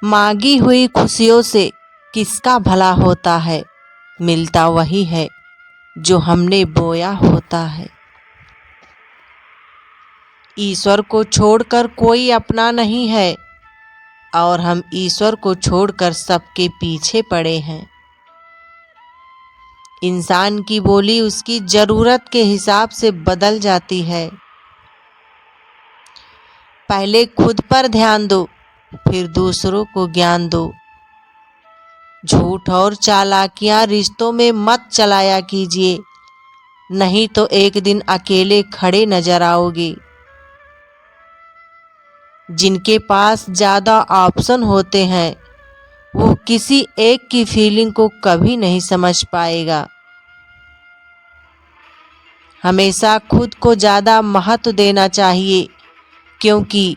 मांगी हुई खुशियों से किसका भला होता है, मिलता वही है जो हमने बोया होता है। ईश्वर को छोड़कर कोई अपना नहीं है और हम ईश्वर को छोड़कर सबके पीछे पड़े हैं। इंसान की बोली उसकी जरूरत के हिसाब से बदल जाती है। पहले खुद पर ध्यान दो, फिर दूसरों को ज्ञान दो। झूठ और चालाकियां रिश्तों में मत चलाया कीजिए, नहीं तो एक दिन अकेले खड़े नजर आओगे। जिनके पास ज़्यादा ऑप्शन होते हैं वो किसी एक की फीलिंग को कभी नहीं समझ पाएगा। हमेशा खुद को ज़्यादा महत्व देना चाहिए, क्योंकि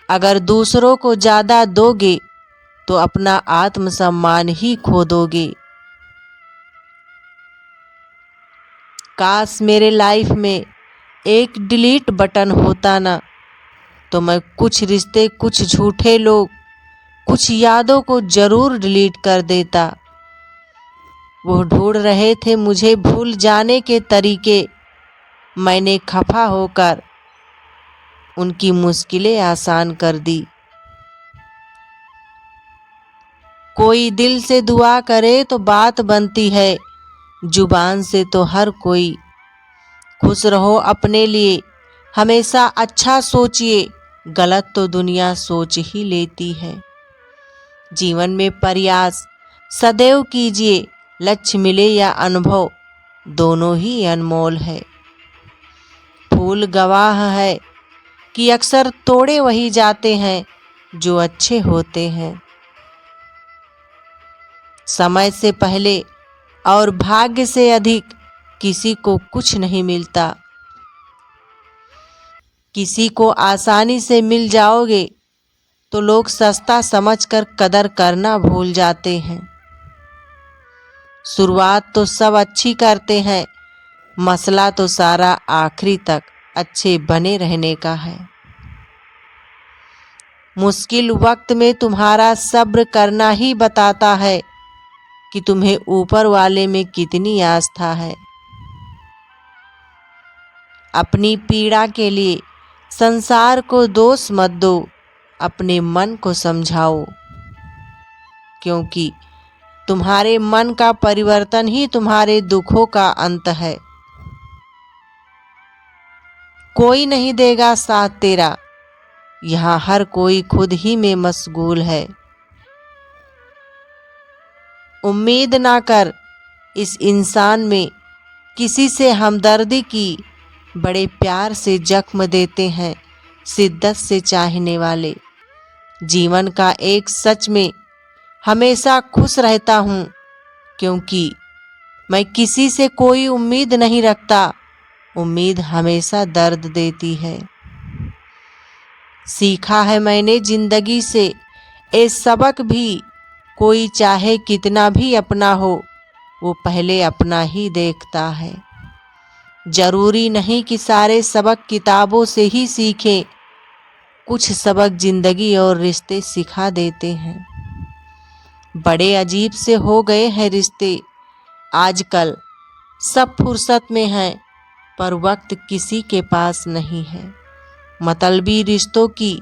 अगर दूसरों को ज़्यादा दोगे तो अपना आत्मसम्मान ही खो दोगे। काश मेरे लाइफ में एक डिलीट बटन होता ना, तो मैं कुछ रिश्ते, कुछ झूठे लोग, कुछ यादों को जरूर डिलीट कर देता। वो ढूंढ रहे थे मुझे भूल जाने के तरीके, मैंने खफा होकर उनकी मुश्किलें आसान कर दी। कोई दिल से दुआ करे तो बात बनती है, जुबान से तो हर कोई। खुश रहो अपने लिए, हमेशा अच्छा सोचिए, गलत तो दुनिया सोच ही लेती है। जीवन में प्रयास सदैव कीजिए, लक्ष्य मिले या अनुभव दोनों ही अनमोल है। फूल गवाह है कि अक्सर तोड़े वही जाते हैं जो अच्छे होते हैं। समय से पहले और भाग्य से अधिक किसी को कुछ नहीं मिलता। किसी को आसानी से मिल जाओगे तो लोग सस्ता समझकर कदर करना भूल जाते हैं। शुरुआत तो सब अच्छी करते हैं, मसला तो सारा आखिरी तक अच्छे बने रहने का है। मुश्किल वक्त में तुम्हारा सब्र करना ही बताता है कि तुम्हें ऊपर वाले में कितनी आस्था है। अपनी पीड़ा के लिए संसार को दोष मत दो, अपने मन को समझाओ, क्योंकि तुम्हारे मन का परिवर्तन ही तुम्हारे दुखों का अंत है। कोई नहीं देगा साथ तेरा, यहाँ हर कोई खुद ही में मशगूल है। उम्मीद ना कर इस इंसान में किसी से हमदर्दी की, बड़े प्यार से जख्म देते हैं शिद्दत से चाहने वाले। जीवन का एक सच में हमेशा खुश रहता हूँ, क्योंकि मैं किसी से कोई उम्मीद नहीं रखता। उम्मीद हमेशा दर्द देती है। सीखा है मैंने जिंदगी से ये सबक भी, कोई चाहे कितना भी अपना हो वो पहले अपना ही देखता है। जरूरी नहीं कि सारे सबक किताबों से ही सीखें, कुछ सबक जिंदगी और रिश्ते सिखा देते हैं। बड़े अजीब से हो गए हैं रिश्ते आजकल, सब फुर्सत में हैं पर वक्त किसी के पास नहीं है। मतलबी रिश्तों की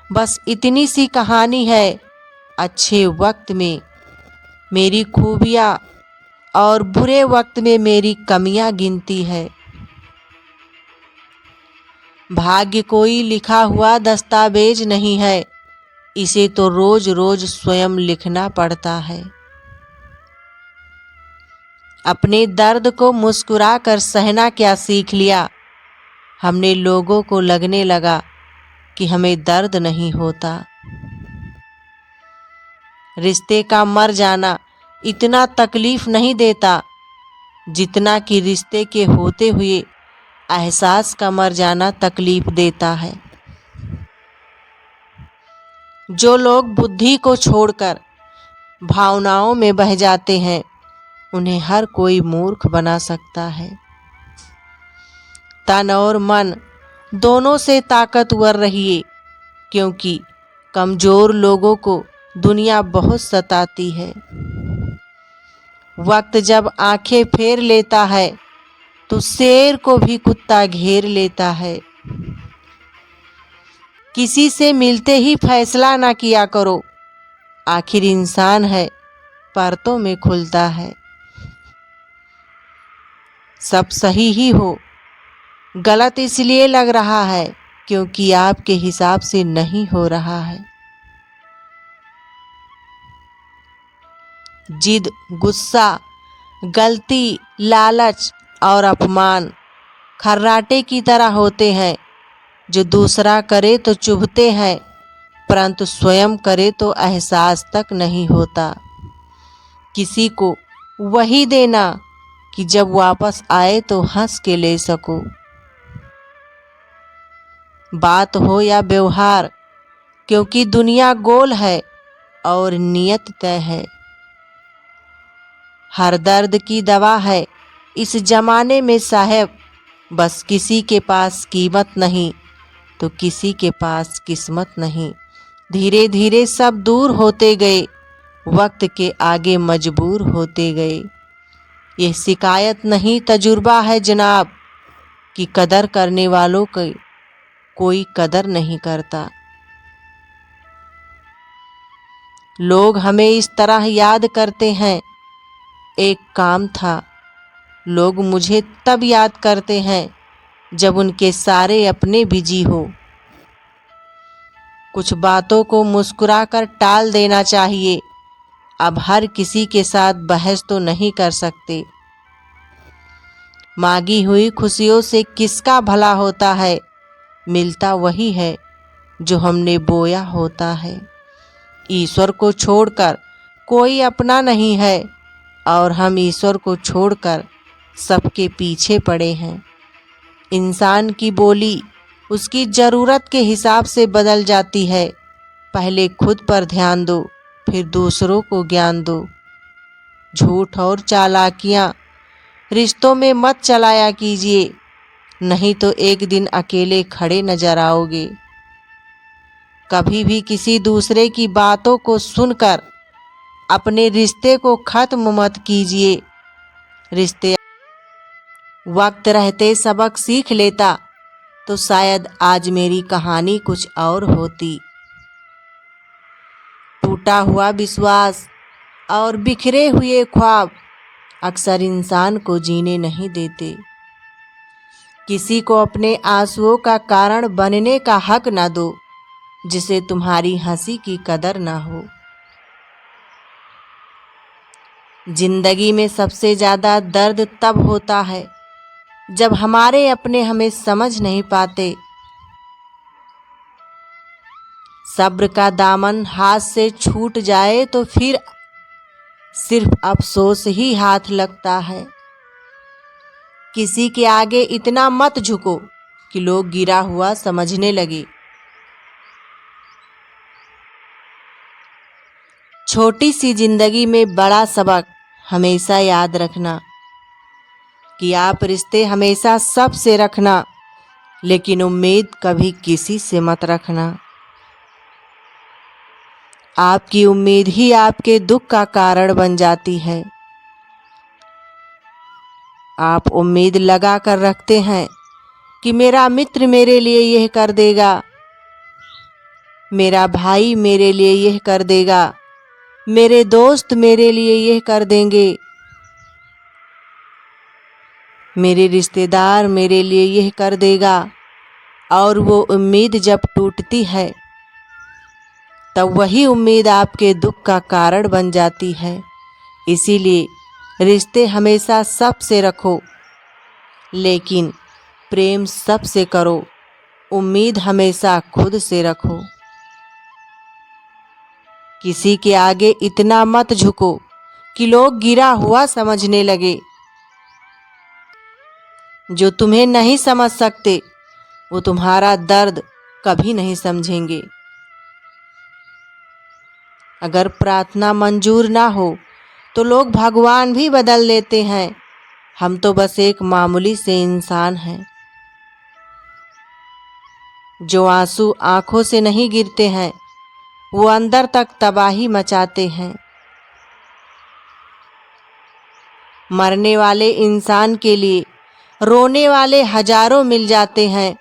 बस इतनी सी कहानी है, अच्छे वक्त में मेरी खूबियाँ और बुरे वक्त में मेरी कमियां गिनती है। भाग्य कोई लिखा हुआ दस्तावेज नहीं है, इसे तो रोज रोज स्वयं लिखना पड़ता है। अपने दर्द को मुस्कुरा कर सहना क्या सीख लिया, हमने लोगों को लगने लगा कि हमें दर्द नहीं होता। रिश्ते का मर जाना इतना तकलीफ नहीं देता जितना कि रिश्ते के होते हुए एहसास का मर जाना तकलीफ देता है। जो लोग बुद्धि को छोड़कर भावनाओं में बह जाते हैं उन्हें हर कोई मूर्ख बना सकता है। तन और मन दोनों से ताकतवर रहिए, क्योंकि कमजोर लोगों को दुनिया बहुत सताती है। वक्त जब आंखें फेर लेता है तो शेर को भी कुत्ता घेर लेता है। किसी से मिलते ही फैसला ना किया करो, आखिर इंसान है परतों में खुलता है। सब सही ही हो, गलत इसलिए लग रहा है क्योंकि आपके हिसाब से नहीं हो रहा है। जिद, गुस्सा, गलती, लालच और अपमान खर्राटे की तरह होते हैं जो दूसरा करे तो चुभते हैं, परंतु स्वयं करे तो एहसास तक नहीं होता। किसी को वही देना कि जब वापस आए तो हंस के ले सको। बात हो या व्यवहार, क्योंकि दुनिया गोल है और नियत तय है। हर दर्द की दवा है इस जमाने में साहब, बस किसी के पास कीमत नहीं तो किसी के पास किस्मत नहीं। धीरे धीरे सब दूर होते गए, वक्त के आगे मजबूर होते गए। यह शिकायत नहीं तजुर्बा है जनाब कि कदर करने वालों की कोई कदर नहीं करता। लोग हमें इस तरह याद करते हैं, एक काम था। लोग मुझे तब याद करते हैं जब उनके सारे अपने बिजी हो। कुछ बातों को मुस्कुराकर टाल देना चाहिए, अब हर किसी के साथ बहस तो नहीं कर सकते। मांगी हुई खुशियों से किसका भला होता है, मिलता वही है जो हमने बोया होता है। ईश्वर को छोड़कर कोई अपना नहीं है और हम ईश्वर को छोड़कर सबके पीछे पड़े हैं। इंसान की बोली उसकी ज़रूरत के हिसाब से बदल जाती है। पहले खुद पर ध्यान दो, फिर दूसरों को ज्ञान दो। झूठ और चालाकियाँ रिश्तों में मत चलाया कीजिए, नहीं तो एक दिन अकेले खड़े नजर आओगे। कभी भी किसी दूसरे की बातों को सुनकर अपने रिश्ते को खत्म मत कीजिए। रिश्ते वक्त रहते सबक सीख लेता तो शायद आज मेरी कहानी कुछ और होती। टूटा हुआ विश्वास और बिखरे हुए ख्वाब अक्सर इंसान को जीने नहीं देते। किसी को अपने आंसुओं का कारण बनने का हक ना दो जिसे तुम्हारी हंसी की कदर ना हो। जिंदगी में सबसे ज़्यादा दर्द तब होता है जब हमारे अपने हमें समझ नहीं पाते। सब्र का दामन हाथ से छूट जाए तो फिर सिर्फ अफसोस ही हाथ लगता है। किसी के आगे इतना मत झुको कि लोग गिरा हुआ समझने लगे। छोटी सी जिंदगी में बड़ा सबक हमेशा याद रखना कि आप रिश्ते हमेशा सबसे रखना, लेकिन उम्मीद कभी किसी से मत रखना। आपकी उम्मीद ही आपके दुख का कारण बन जाती है। आप उम्मीद लगा कर रखते हैं कि मेरा मित्र मेरे लिए यह कर देगा, मेरा भाई मेरे लिए यह कर देगा, मेरे दोस्त मेरे लिए यह कर देंगे, मेरे रिश्तेदार मेरे लिए यह कर देगा। और वो उम्मीद जब टूटती है तब वही उम्मीद आपके दुख का कारण बन जाती है। इसीलिए रिश्ते हमेशा सबसे रखो, लेकिन प्रेम सबसे करो। उम्मीद हमेशा खुद से रखो। किसी के आगे इतना मत झुको कि लोग गिरा हुआ समझने लगे। जो तुम्हें नहीं समझ सकते वो तुम्हारा दर्द कभी नहीं समझेंगे। अगर प्रार्थना मंजूर ना हो तो लोग भगवान भी बदल लेते हैं। हम तो बस एक मामूली से इंसान हैं। जो आंसू आंखों से नहीं गिरते हैं वो अंदर तक तबाही मचाते हैं। मरने वाले इंसान के लिए रोने वाले हजारों मिल जाते हैं,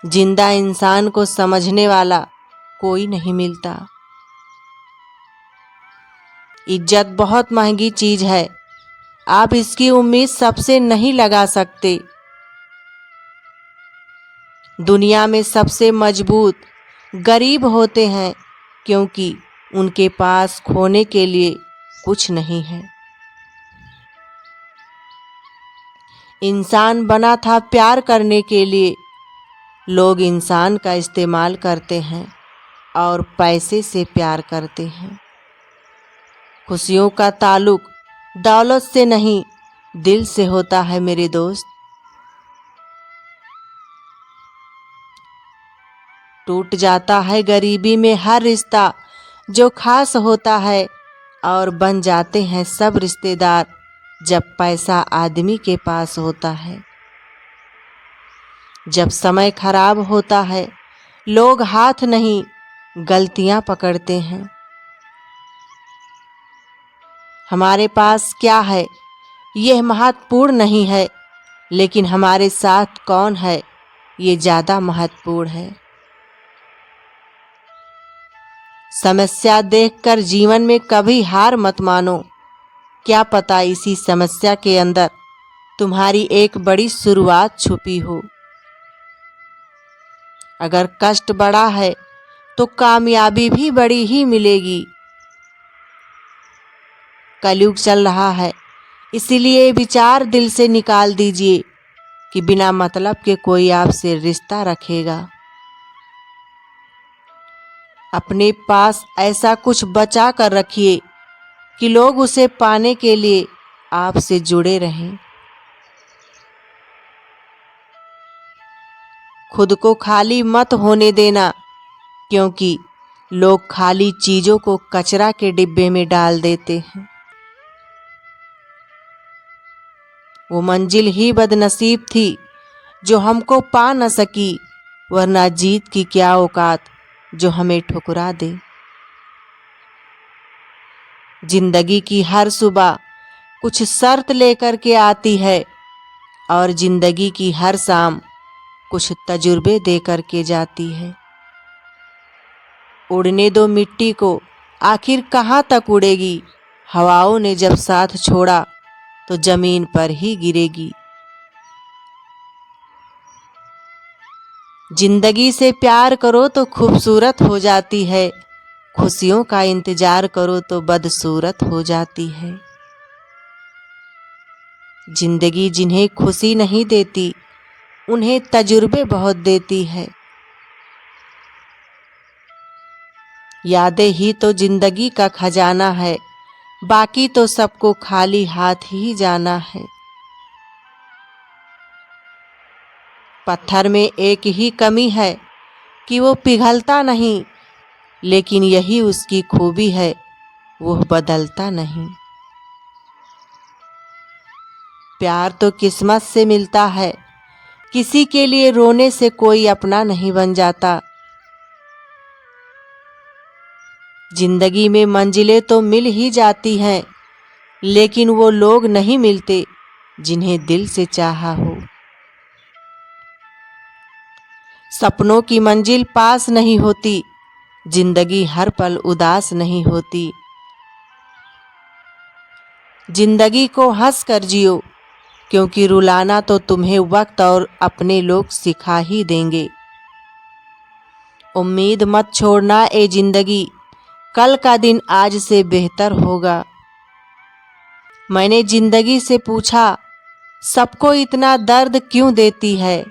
जिंदा इंसान को समझने वाला कोई नहीं मिलता। इज्जत बहुत महंगी चीज है, आप इसकी उम्मीद सबसे नहीं लगा सकते। दुनिया में सबसे मजबूत गरीब होते हैं, क्योंकि उनके पास खोने के लिए कुछ नहीं है। इंसान बना था प्यार करने के लिए, लोग इंसान का इस्तेमाल करते हैं और पैसे से प्यार करते हैं। खुशियों का ताल्लुक दौलत से नहीं, दिल से होता है मेरे दोस्त। टूट जाता है गरीबी में हर रिश्ता जो खास होता है, और बन जाते हैं सब रिश्तेदार जब पैसा आदमी के पास होता है। जब समय खराब होता है, लोग हाथ नहीं गलतियां पकड़ते हैं। हमारे पास क्या है यह महत्वपूर्ण नहीं है, लेकिन हमारे साथ कौन है ये ज्यादा महत्वपूर्ण है। समस्या देखकर जीवन में कभी हार मत मानो, क्या पता इसी समस्या के अंदर तुम्हारी एक बड़ी शुरुआत छुपी हो। अगर कष्ट बड़ा है तो कामयाबी भी बड़ी ही मिलेगी। कलयुग चल रहा है, इसीलिए विचार दिल से निकाल दीजिए कि बिना मतलब के कोई आपसे रिश्ता रखेगा। अपने पास ऐसा कुछ बचा कर रखिए कि लोग उसे पाने के लिए आपसे जुड़े रहें। खुद को खाली मत होने देना, क्योंकि लोग खाली चीजों को कचरा के डिब्बे में डाल देते हैं। वो मंजिल ही बदनसीब थी जो हमको पा न सकी, वरना जीत की क्या औकात जो हमें ठुकरा दे। जिंदगी की हर सुबह कुछ शर्त लेकर के आती है, और जिंदगी की हर शाम कुछ तजुर्बे दे करके जाती है। उड़ने दो मिट्टी को, आखिर कहाँ तक उड़ेगी। हवाओं ने जब साथ छोड़ा तो जमीन पर ही गिरेगी। जिंदगी से प्यार करो तो खूबसूरत हो जाती है, खुशियों का इंतजार करो तो बदसूरत हो जाती है। जिंदगी जिन्हें खुशी नहीं देती, उन्हें तजुर्बे बहुत देती है। यादें ही तो जिंदगी का खजाना है, बाकी तो सबको खाली हाथ ही जाना है। पत्थर में एक ही कमी है कि वो पिघलता नहीं, लेकिन यही उसकी खूबी है, वो बदलता नहीं। प्यार तो किस्मत से मिलता है, किसी के लिए रोने से कोई अपना नहीं बन जाता। जिंदगी में मंजिलें तो मिल ही जाती हैं, लेकिन वो लोग नहीं मिलते जिन्हें दिल से चाहा हो। सपनों की मंजिल पास नहीं होती, जिंदगी हर पल उदास नहीं होती। जिंदगी को हंस कर जियो, क्योंकि रुलाना तो तुम्हें वक्त और अपने लोग सिखा ही देंगे। उम्मीद मत छोड़ना ए जिंदगी, कल का दिन आज से बेहतर होगा। मैंने जिंदगी से पूछा, सबको इतना दर्द क्यों देती है।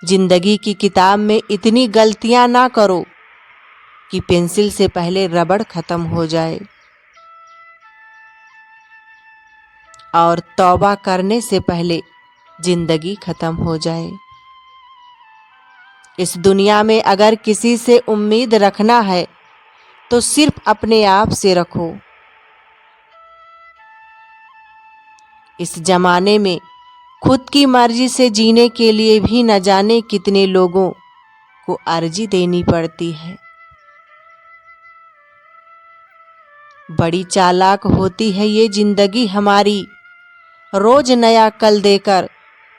जिंदगी की किताब में इतनी गलतियां ना करो कि पेंसिल से पहले रबड़ खत्म हो जाए, और तौबा करने से पहले जिंदगी खत्म हो जाए। इस दुनिया में अगर किसी से उम्मीद रखना है तो सिर्फ अपने आप से रखो। इस जमाने में खुद की मर्जी से जीने के लिए भी न जाने कितने लोगों को अर्जी देनी पड़ती है। बड़ी चालाक होती है ये जिंदगी हमारी, रोज नया कल देकर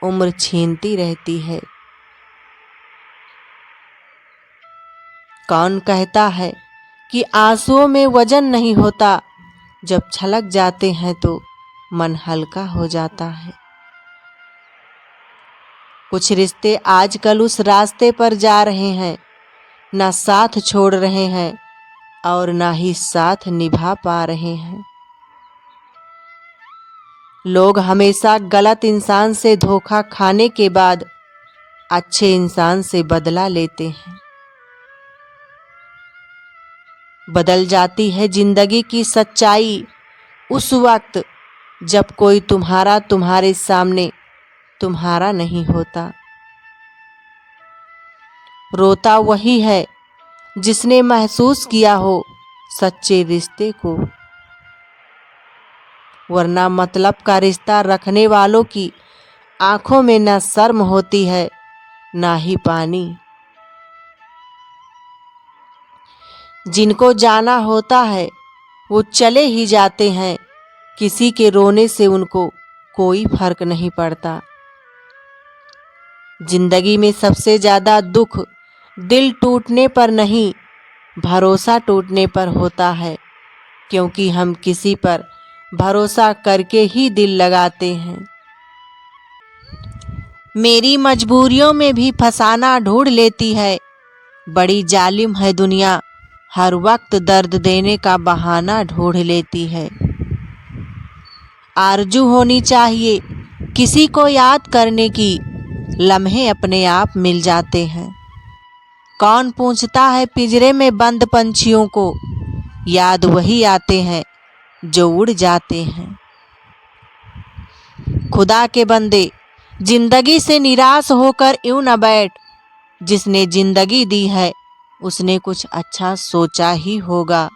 उम्र छीनती रहती है। कौन कहता है कि आंसुओं में वजन नहीं होता, जब छलक जाते हैं तो मन हल्का हो जाता है। कुछ रिश्ते आजकल उस रास्ते पर जा रहे हैं, ना साथ छोड़ रहे हैं और ना ही साथ निभा पा रहे हैं। लोग हमेशा गलत इंसान से धोखा खाने के बाद अच्छे इंसान से बदला लेते हैं। बदल जाती है जिंदगी की सच्चाई उस वक्त जब कोई तुम्हारे सामने तुम्हारा नहीं होता। रोता वही है जिसने महसूस किया हो सच्चे रिश्ते को, वरना मतलब का रिश्ता रखने वालों की आंखों में ना शर्म होती है ना ही पानी। जिनको जाना होता है वो चले ही जाते हैं, किसी के रोने से उनको कोई फर्क नहीं पड़ता। जिंदगी में सबसे ज्यादा दुख दिल टूटने पर नहीं, भरोसा टूटने पर होता है, क्योंकि हम किसी पर भरोसा करके ही दिल लगाते हैं। मेरी मजबूरियों में भी फसाना ढूंढ लेती है, बड़ी जालिम है दुनिया, हर वक्त दर्द देने का बहाना ढूंढ लेती है। आरजू होनी चाहिए किसी को याद करने की, लम्हे अपने आप मिल जाते हैं। कौन पूछता है पिंजरे में बंद पंछियों को, याद वही आते हैं जो उड़ जाते हैं। खुदा के बंदे जिंदगी से निराश होकर यूं न बैठ, जिसने जिंदगी दी है उसने कुछ अच्छा सोचा ही होगा।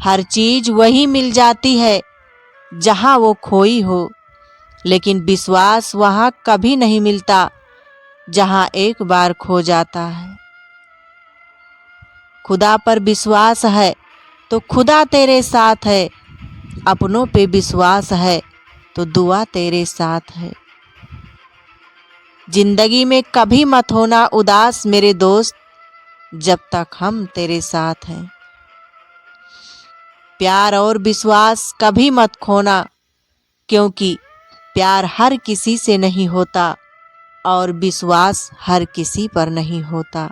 हर चीज वही मिल जाती है जहां वो खोई हो, लेकिन विश्वास वहां कभी नहीं मिलता जहां एक बार खो जाता है। खुदा पर विश्वास है तो खुदा तेरे साथ है, अपनों पे विश्वास है तो दुआ तेरे साथ है। जिंदगी में कभी मत होना उदास मेरे दोस्त, जब तक हम तेरे साथ हैं। प्यार और विश्वास कभी मत खोना, क्योंकि प्यार हर किसी से नहीं होता और विश्वास हर किसी पर नहीं होता।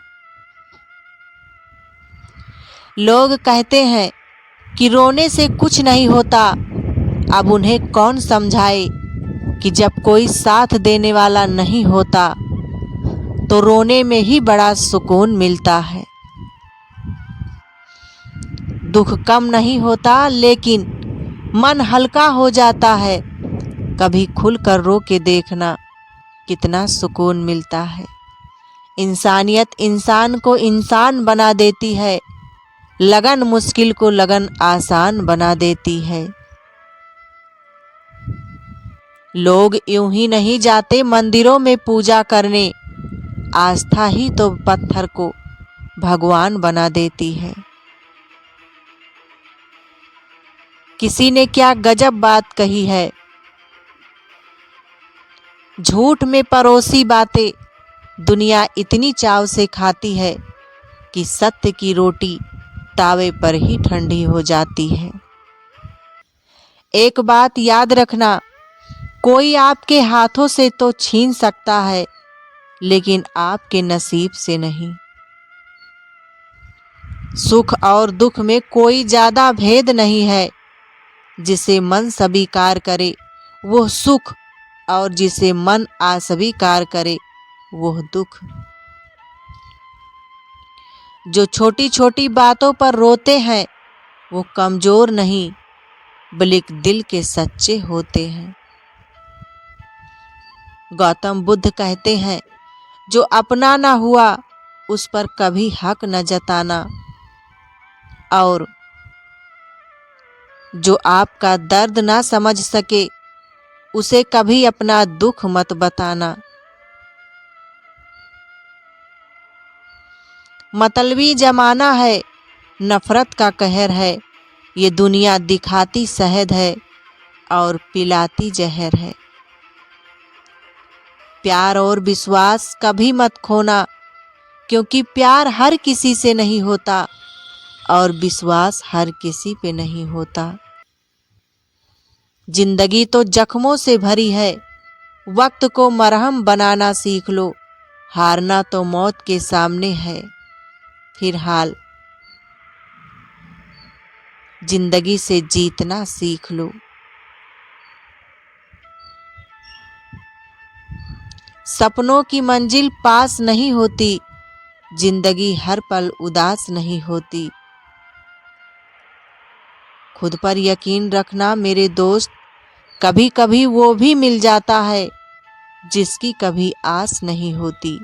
लोग कहते हैं कि रोने से कुछ नहीं होता, अब उन्हें कौन समझाए कि जब कोई साथ देने वाला नहीं होता तो रोने में ही बड़ा सुकून मिलता है। दुख कम नहीं होता लेकिन मन हल्का हो जाता है, कभी खुलकर रो के देखना कितना सुकून मिलता है। इंसानियत इंसान को इंसान बना देती है, लगन मुश्किल को लगन आसान बना देती है। लोग यूं ही नहीं जाते मंदिरों में पूजा करने, आस्था ही तो पत्थर को भगवान बना देती है। किसी ने क्या गजब बात कही है, झूठ में परोसी बातें दुनिया इतनी चाव से खाती है कि सत्य की रोटी तावे पर ही ठंडी हो जाती है। एक बात याद रखना, कोई आपके हाथों से तो छीन सकता है लेकिन आपके नसीब से नहीं। सुख और दुख में कोई ज्यादा भेद नहीं है, जिसे मन स्वीकार करे वो सुख और जिसे मन अस्वीकार करे वो दुख। जो छोटी छोटी बातों पर रोते हैं वो कमजोर नहीं बल्कि दिल के सच्चे होते हैं। गौतम बुद्ध कहते हैं, जो अपना ना हुआ उस पर कभी हक न जताना, और जो आपका दर्द ना समझ सके उसे कभी अपना दुख मत बताना। मतलबी जमाना है, नफरत का कहर है। ये दुनिया दिखाती शहद है और पिलाती जहर है। प्यार और विश्वास कभी मत खोना, क्योंकि प्यार हर किसी से नहीं होता और विश्वास हर किसी पे नहीं होता। जिंदगी तो जख्मों से भरी है, वक्त को मरहम बनाना सीख लो। हारना तो मौत के सामने है, फिलहाल जिंदगी से जीतना सीख लो। सपनों की मंजिल पास नहीं होती, जिंदगी हर पल उदास नहीं होती। खुद पर यकीन रखना मेरे दोस्त, कभी कभी वो भी मिल जाता है जिसकी कभी आस नहीं होती।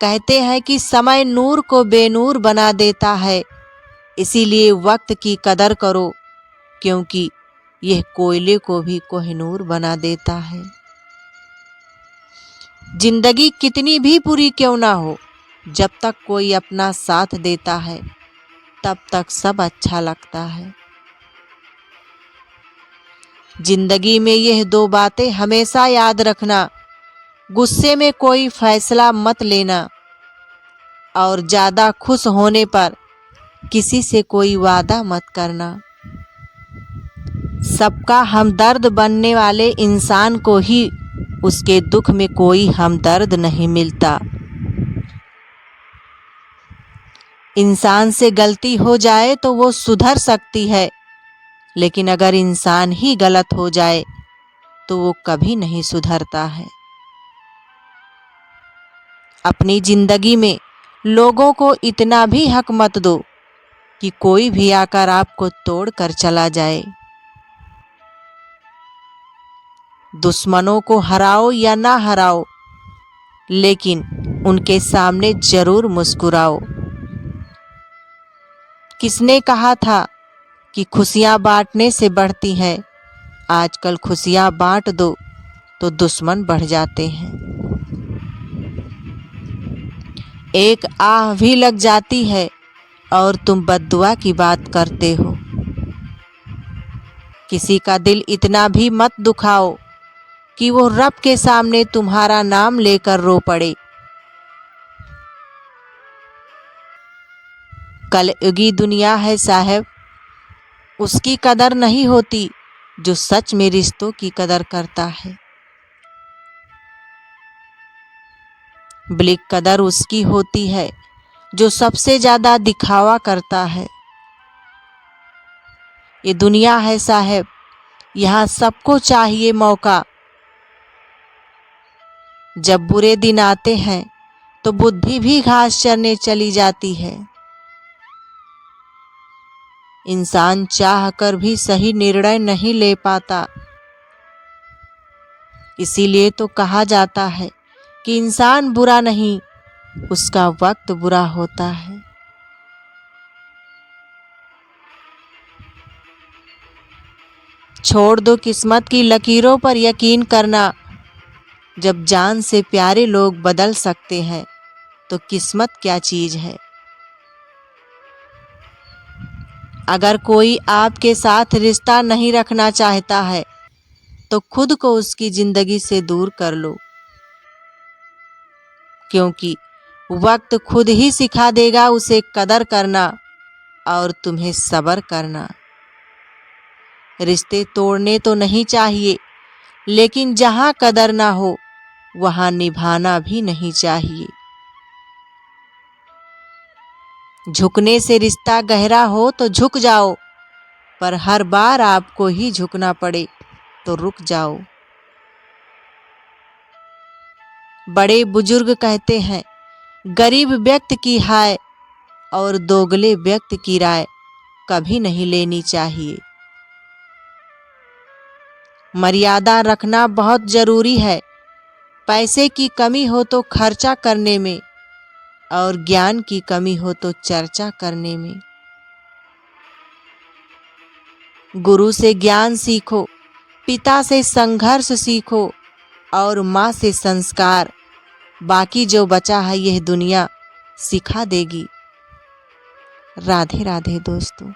कहते हैं कि समय नूर को बेनूर बना देता है, इसीलिए वक्त की कदर करो, क्योंकि यह कोयले को भी कोहिनूर बना देता है। जिंदगी कितनी भी बुरी क्यों ना हो, जब तक कोई अपना साथ देता है तब तक सब अच्छा लगता है। जिंदगी में यह दो बातें हमेशा याद रखना, गुस्से में कोई फैसला मत लेना और ज़्यादा खुश होने पर किसी से कोई वादा मत करना। सबका हमदर्द बनने वाले इंसान को ही उसके दुख में कोई हमदर्द नहीं मिलता। इंसान से गलती हो जाए तो वो सुधर सकती है, लेकिन अगर इंसान ही गलत हो जाए तो वो कभी नहीं सुधरता है। अपनी जिंदगी में लोगों को इतना भी हक मत दो कि कोई भी आकर आपको तोड़ कर चला जाए। दुश्मनों को हराओ या ना हराओ, लेकिन उनके सामने जरूर मुस्कुराओ। किसने कहा था कि खुशियां बांटने से बढ़ती हैं? आजकल खुशियां बांट दो तो दुश्मन बढ़ जाते हैं। एक आह भी लग जाती है और तुम बद्दुआ की बात करते हो। किसी का दिल इतना भी मत दुखाओ कि वो रब के सामने तुम्हारा नाम लेकर रो पड़े। कलयुगी दुनिया है साहब, उसकी कदर नहीं होती जो सच में रिश्तों की कदर करता है। ब्लिक कदर उसकी होती है जो सबसे ज्यादा दिखावा करता है। ये दुनिया है साहब, यहाँ सबको चाहिए मौका। जब बुरे दिन आते हैं तो बुद्धि भी घास चरने चली जाती है। इंसान चाह कर भी सही निर्णय नहीं ले पाता। इसीलिए तो कहा जाता है कि इंसान बुरा नहीं, उसका वक्त बुरा होता है। छोड़ दो किस्मत की लकीरों पर यकीन करना। जब जान से प्यारे लोग बदल सकते हैं तो किस्मत क्या चीज है। अगर कोई आपके साथ रिश्ता नहीं रखना चाहता है तो खुद को उसकी जिंदगी से दूर कर लो, क्योंकि वक्त खुद ही सिखा देगा उसे कदर करना और तुम्हें सब्र करना। रिश्ते तोड़ने तो नहीं चाहिए, लेकिन जहां कदर ना हो वहां निभाना भी नहीं चाहिए। झुकने से रिश्ता गहरा हो तो झुक जाओ, पर हर बार आपको ही झुकना पड़े तो रुक जाओ। बड़े बुजुर्ग कहते हैं, गरीब व्यक्ति की हाय और दोगले व्यक्ति की राय कभी नहीं लेनी चाहिए। मर्यादा रखना बहुत जरूरी है। पैसे की कमी हो तो खर्चा करने में और ज्ञान की कमी हो तो चर्चा करने में। गुरु से ज्ञान सीखो, पिता से संघर्ष सीखो और माँ से संस्कार, बाकी जो बचा है यह दुनिया सिखा देगी। राधे राधे दोस्तों।